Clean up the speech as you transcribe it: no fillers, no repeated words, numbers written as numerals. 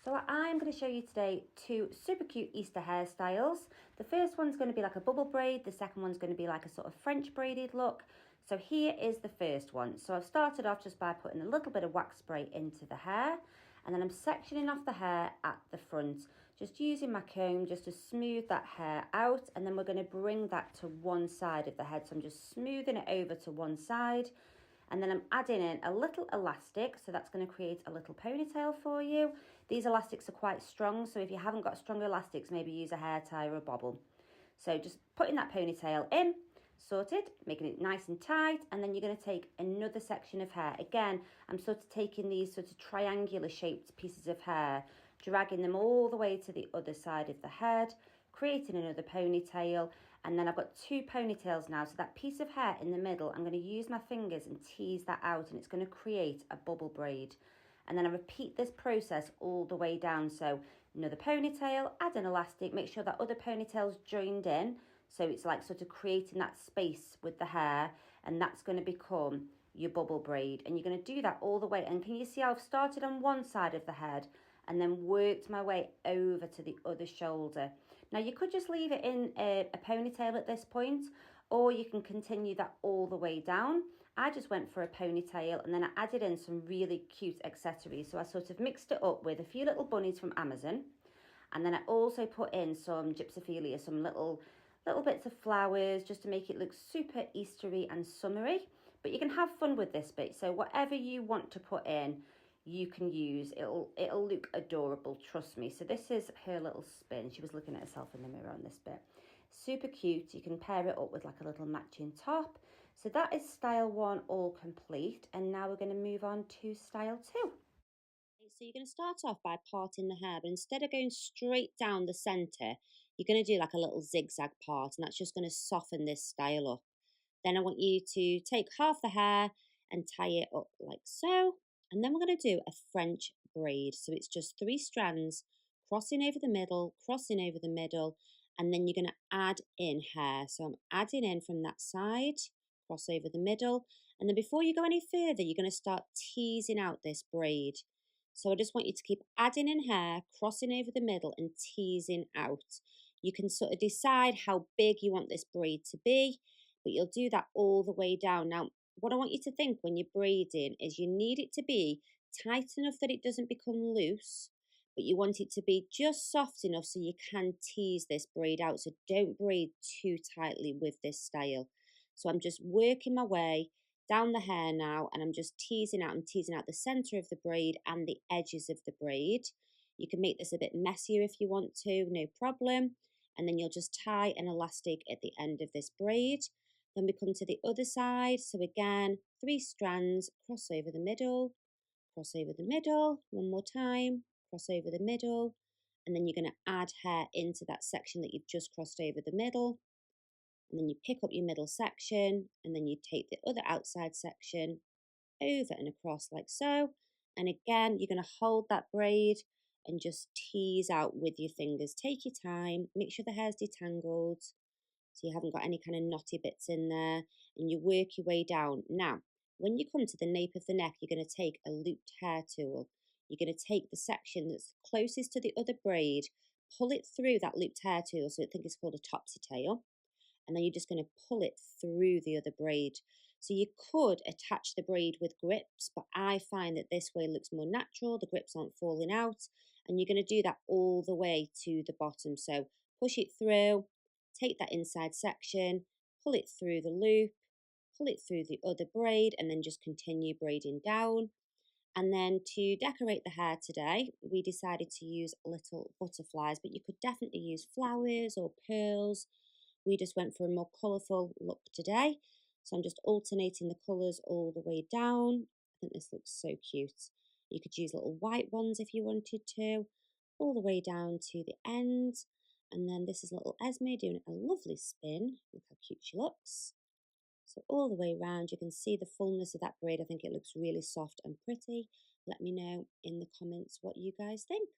So I'm going to show you today two super cute Easter hairstyles. The first one's going to be like a bubble braid. The second one's going to be like a sort of French braided look. So here is the first one. So I've started off just by putting a little bit of wax spray into the hair, and then I'm sectioning off the hair at the front, just using my comb just to smooth that hair out. And then we're going to bring that to one side of the head. So I'm just smoothing it over to one side. And then I'm adding in a little elastic, so that's going to create a little ponytail for you. These elastics are quite strong, so if you haven't got strong elastics, maybe use a hair tie or a bobble. So just putting that ponytail in, sorted, making it nice and tight, and then you're going to take another section of hair. Again, I'm sort of taking these sort of triangular shaped pieces of hair, dragging them all the way to the other side of the head, creating another ponytail. And then I've got two ponytails now, so that piece of hair in the middle, I'm going to use my fingers and tease that out, and it's going to create a bubble braid. And then I repeat this process all the way down. So another ponytail, add an elastic, make sure that other ponytail's joined in, so it's like sort of creating that space with the hair, and that's going to become your bubble braid. And you're going to do that all the way. And can you see how I've started on one side of the head and then worked my way over to the other shoulder? Now you could just leave it in a ponytail at this point, or you can continue that all the way down. I just went for a ponytail, and then I added in some really cute accessories. So I sort of mixed it up with a few little bunnies from Amazon, and then I also put in some gypsophilia, some little bits of flowers, just to make it look super Eastery and summery. But you can have fun with this bit, so whatever you want to put in, you can use. It'll look adorable, trust me. So this is her little spin. She was looking at herself in the mirror on this bit. Super cute. You can pair it up with like a little matching top. So that is style one all complete, and now we're going to move on to style two. So you're going to start off by parting the hair, but instead of going straight down the centre, you're going to do like a little zigzag part, and that's just going to soften this style up. Then I want you to take half the hair and tie it up like so. And then we're going to do a French braid. So it's just 3 strands crossing over the middle, and then you're going to add in hair. So I'm adding in from that side, cross over the middle. And then before you go any further, you're going to start teasing out this braid. So I just want you to keep adding in hair, crossing over the middle and teasing out. You can sort of decide how big you want this braid to be, but you'll do that all the way down. Now, what I want you to think when you're braiding is you need it to be tight enough that it doesn't become loose, but you want it to be just soft enough so you can tease this braid out. So don't braid too tightly with this style. So I'm just working my way down the hair now, and I'm just teasing out. I'm teasing out the center of the braid and the edges of the braid. You can make this a bit messier if you want to, no problem. And then you'll just tie an elastic at the end of this braid. Then we come to the other side. So again, 3 strands, cross over the middle, one more time, cross over the middle, and then you're going to add hair into that section that you've just crossed over the middle. And then you pick up your middle section, and then you take the other outside section over and across like so. And again, you're going to hold that braid and just tease out with your fingers. Take your time, make sure the hair's detangled so you haven't got any kind of knotty bits in there, and you work your way down. Now, when you come to the nape of the neck, you're going to take a looped hair tool. You're going to take the section that's closest to the other braid, pull it through that looped hair tool, so I think it's called a topsy tail, and then you're just going to pull it through the other braid. So you could attach the braid with grips, but I find that this way looks more natural. The grips aren't falling out, and you're going to do that all the way to the bottom. So push it through, take that inside section, pull it through the loop, pull it through the other braid, and then just continue braiding down. And then to decorate the hair today, we decided to use little butterflies, but you could definitely use flowers or pearls. We just went for a more colourful look today. So I'm just alternating the colours all the way down. I think this looks so cute. You could use little white ones if you wanted to, all the way down to the end. And then this is little Esme doing a lovely spin. Look how cute she looks. So all the way around, you can see the fullness of that braid. I think it looks really soft and pretty. Let me know in the comments what you guys think.